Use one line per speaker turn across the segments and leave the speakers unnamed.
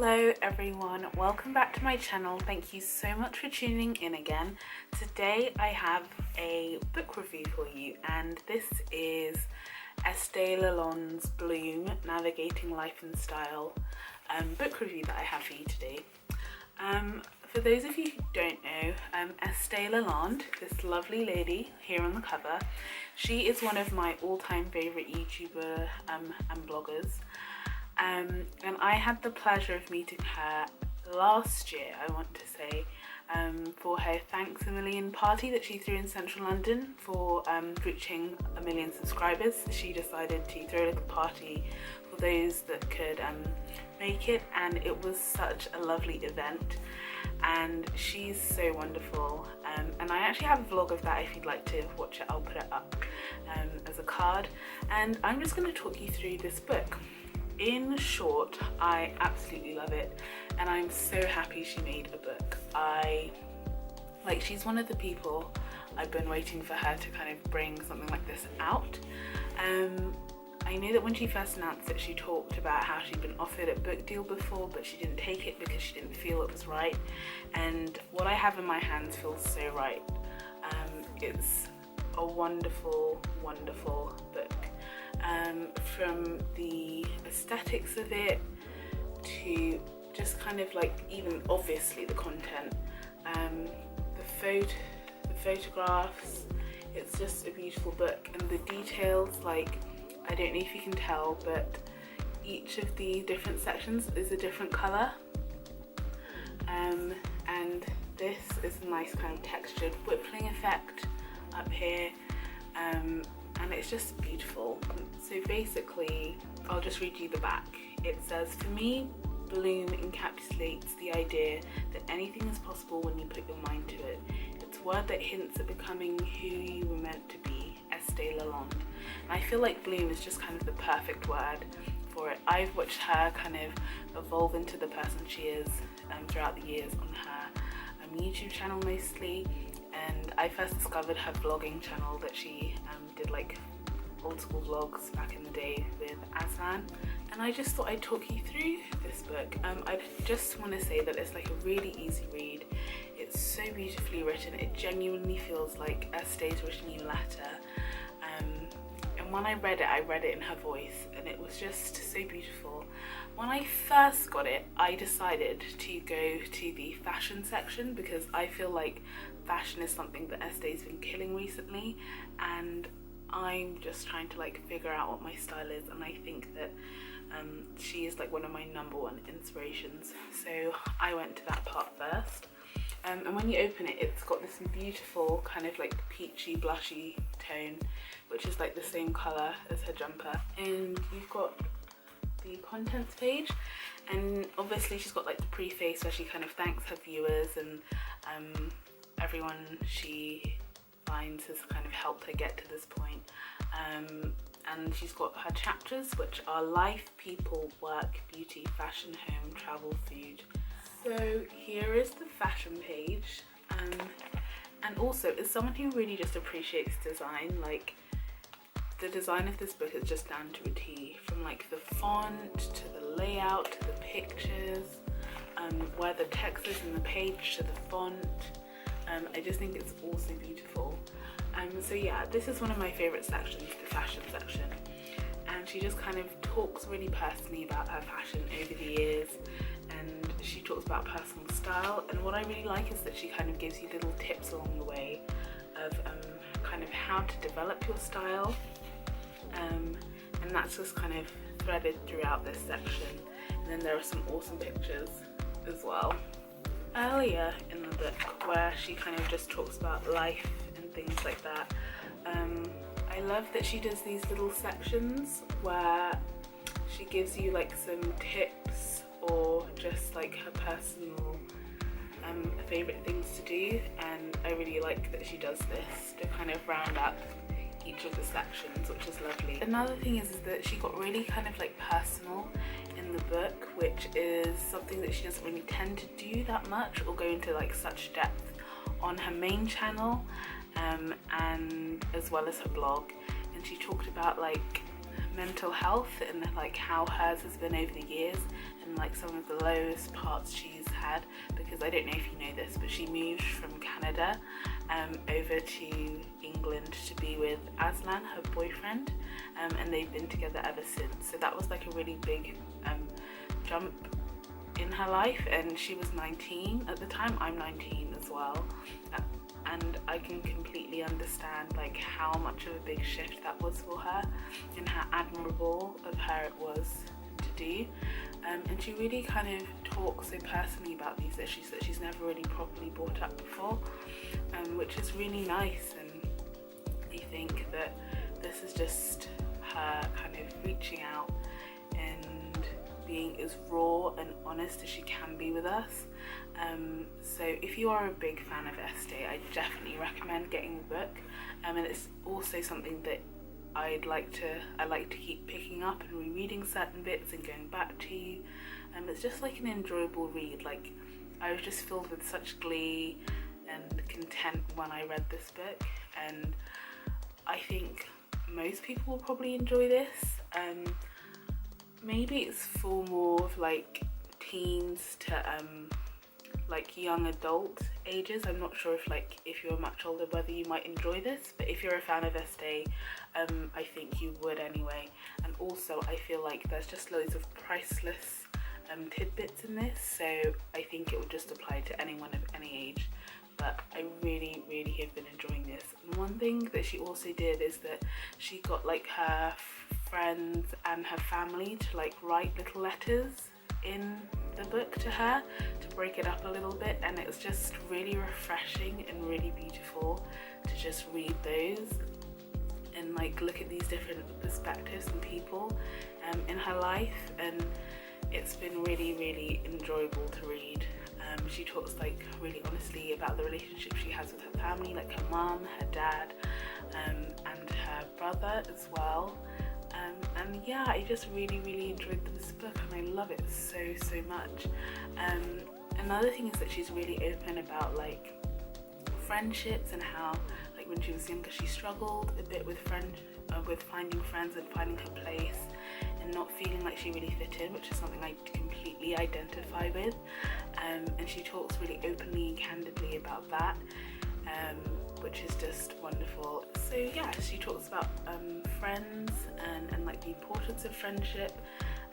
Hello everyone, welcome back to my channel. Thank you so much for tuning in again. Today I have a book review for you, and this is Estée Lalonde's Bloom Navigating Life and Style book review that I have for you today. For those of you who don't know, Estée Lalonde, this lovely lady here on the cover, she is one of my all-time favourite YouTuber and bloggers. And I had the pleasure of meeting her last year, I want to say, for her thanks a million party that she threw in central London for reaching 1 million subscribers. She decided to throw a little party for those that could make it, and it was such a lovely event, and she's so wonderful. And I actually have a vlog of that. If you'd like to watch it, I'll put it up as a card. And I'm just going to talk you through this book. In short, I absolutely love it, and I'm so happy she made a book. She's one of the people I've been waiting for her to kind of bring something like this out. I know that when she first announced it, she talked about how she'd been offered a book deal before, but she didn't take it because she didn't feel it was right. And what I have in my hands feels so right. It's a wonderful, wonderful book. From the aesthetics of it to just kind of like even obviously the content, the photographs. It's just a beautiful book, and the details, like, I don't know if you can tell, but each of the different sections is a different colour, and this is a nice kind of textured whippling effect up here, and it's just beautiful. So basically, I'll just read you the back. It says, "For me, Bloom encapsulates the idea that anything is possible when you put your mind to it. It's a word that hints at becoming who you were meant to be, Estée Lalonde." And I feel like Bloom is just kind of the perfect word for it. I've watched her kind of evolve into the person she is throughout the years on her YouTube channel mostly. And I first discovered her vlogging channel that she did like old school vlogs back in the day with Aslan, and I just thought I'd talk you through this book. I just want to say that it's like a really easy read. It's so beautifully written. It genuinely feels like Estée's written you a letter, and when I read it in her voice, and it was just so beautiful. When I first got it, I decided to go to the fashion section because I feel like fashion is something that Estée's been killing recently, and I'm just trying to like figure out what my style is, and I think that she is like one of my #1 inspirations. So I went to that part first, and when you open it, it's got this beautiful kind of like peachy blushy tone, which is like the same colour as her jumper. And you've got the contents page, and obviously she's got like the preface where she kind of thanks her viewers and everyone she finds has kind of helped her get to this point. And she's got her chapters, which are life, people, work, beauty, fashion, home, travel, food. So here is the fashion page, and also as someone who really just appreciates design, like the design of this book is just down to a T, from like the font to the layout to the pictures, where the text is in the page to the font. I just think it's also beautiful. So yeah, this is one of my favourite sections, the fashion section. And she just kind of talks really personally about her fashion over the years, and she talks about personal style. And what I really like is that she kind of gives you little tips along the way of kind of how to develop your style. And that's just kind of threaded throughout this section. And then there are some awesome pictures as well. Earlier in the book, where she kind of just talks about life and things like that, I love that she does these little sections where she gives you like some tips or just like her personal favourite things to do, and I really like that she does this to kind of round up each of the sections, which is lovely. Another thing is that she got really kind of like personal in the book, which is something that she doesn't really tend to do that much or go into like such depth on her main channel, and as well as her blog. And she talked about like mental health and like how hers has been over the years, and like some of the lowest parts she's had, because I don't know if you know this, but she moved from Canada over to England to be with Aslan, her boyfriend, and they've been together ever since. So that was like a really big jump in her life, and she was 19 at the time. I'm 19 as well, and I can completely understand like how much of a big shift that was for her, and how admirable of her it was to do. And she really kind of talks so personally about these issues that she's never really properly brought up before, which is really nice. And I think that this is just her kind of reaching out and being as raw and honest as she can be with us. So if you are a big fan of Estée, I definitely recommend getting the book, and it's also something that I like to keep picking up and rereading certain bits and going back to. It's just like an enjoyable read. Like, I was just filled with such glee and content when I read this book, and I think most people will probably enjoy this. Maybe it's for more of like teens to like young adult ages. I'm not sure if you're much older whether you might enjoy this, but if you're a fan of Estée, I think you would anyway. And also I feel like there's just loads of priceless tidbits in this, so I think it would just apply to anyone of any age. But I really have been enjoying this. And one thing that she also did is that she got like her friends and her family to like write little letters in the book to her to break it up a little bit, and it was just really refreshing and really beautiful to just read those and like look at these different perspectives and people in her life. And it's been really enjoyable to read. She talks like really honestly about the relationship she has with her family, like her mum, her dad, and her brother as well. And yeah, I just really enjoyed this book, and I love it so much. Another thing is that she's really open about like friendships, and how like when she was younger she struggled a bit with finding friends and finding her place and not feeling like she really fit in, which is something I completely identify with. And she talks really openly and candidly about that, which is just wonderful. So yeah, she talks about friends and like the importance of friendship,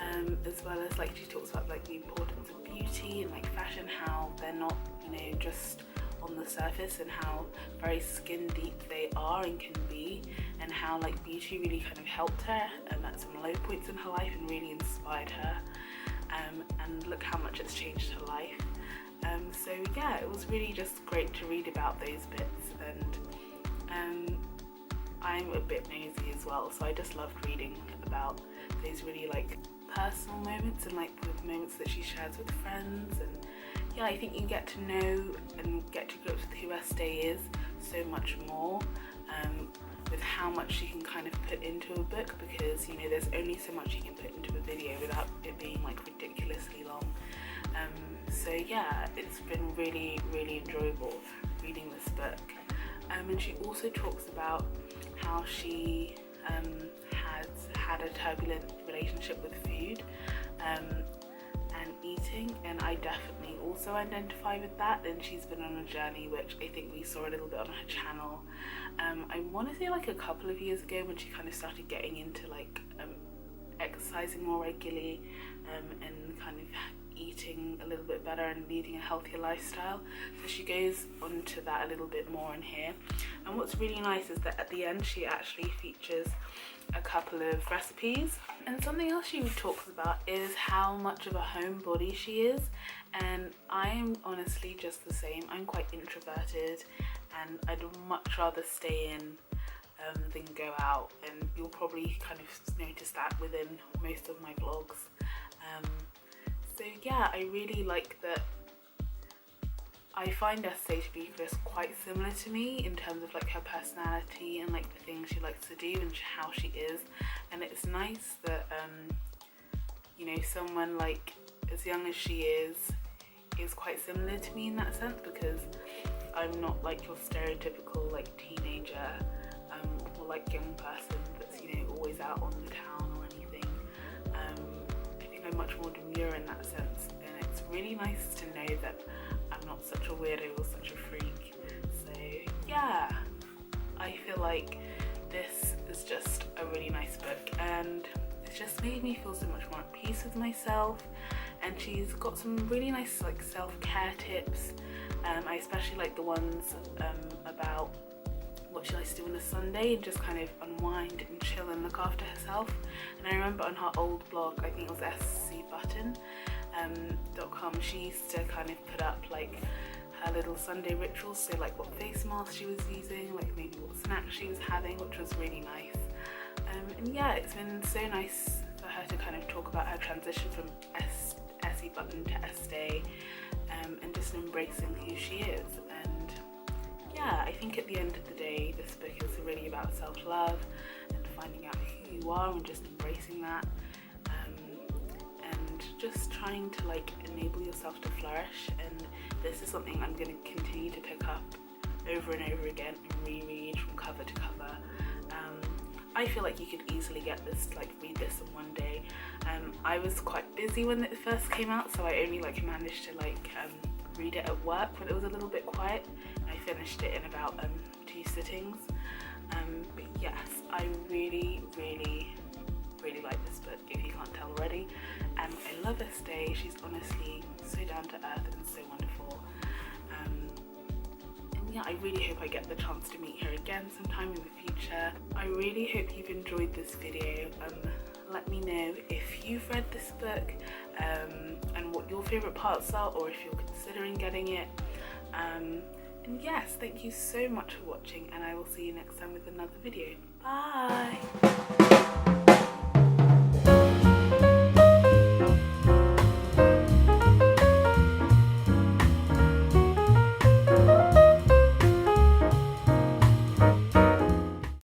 as well as like she talks about like the importance of beauty and like fashion, how they're not, you know, just on the surface, and how very skin deep they are and can be, and how like beauty really kind of helped her and at some low points in her life and really inspired her, and look how much it's changed her life. So yeah, it was really just great to read about those bits, and I'm a bit nosy as well, so I just loved reading about those really like personal moments and like the moments that she shares with friends. And yeah, I think you get to know and get to grips with who Estée is so much more, with how much she can kind of put into a book, because you know there's only so much you can put into a video without it being like ridiculously long. So yeah, it's been really enjoyable reading this book. And she also talks about how she has had a turbulent relationship with food and eating, and I definitely also identify with that. And she's been on a journey, which I think we saw a little bit on her channel. I want to say like a couple of years ago, when she kind of started getting into like exercising more regularly, and kind of eating a little bit better and leading a healthier lifestyle. So she goes on to that a little bit more in here. And what's really nice is that at the end she actually features a couple of recipes. And something else she talks about is how much of a homebody she is, and I am honestly just the same. I'm quite introverted, and I'd much rather stay in than go out, and you'll probably kind of notice that within most of my vlogs. So yeah, I really like that. I find Estée to be just quite similar to me in terms of like her personality and like the things she likes to do and how she is. And it's nice that you know, someone like as young as she is quite similar to me in that sense, because I'm not like your stereotypical like teenager or like young person that's, you know, always out on the town secure in that sense, and it's really nice to know that I'm not such a weirdo or such a freak. So yeah, I feel like this is just a really nice book, and it's just made me feel so much more at peace with myself. And she's got some really nice like self-care tips. I especially like the ones about what she likes to do on a Sunday and just kind of unwind and chill and look after herself. And I remember on her old blog, I think it was scbutton.com, she used to kind of put up like her little Sunday rituals, so like what face mask she was using, like maybe what snacks she was having, which was really nice. And yeah, it's been so nice for her to kind of talk about her transition from Essie Button to Estée, and just embracing who she is. And yeah, I think at the end of the day, this book is really about self-love and finding out who you are and just embracing that, and just trying to like enable yourself to flourish. And this is something I'm going to continue to pick up over and over again and reread from cover to cover. I feel like you could easily get this, like read this in one day. I was quite busy when it first came out, so I only like managed to like read it at work when it was a little bit quiet. I finished it in about 2 sittings. But yes, I really like this book, if you can't tell already. And I love Estée. She's honestly so down to earth and so wonderful. And yeah, I really hope I get the chance to meet her again sometime in the future. I really hope you've enjoyed this video. Let me know if you've read this book, and what your favourite parts are, or if you're considering getting it. And yes, thank you so much for watching, and I will see you next time with another video. Bye!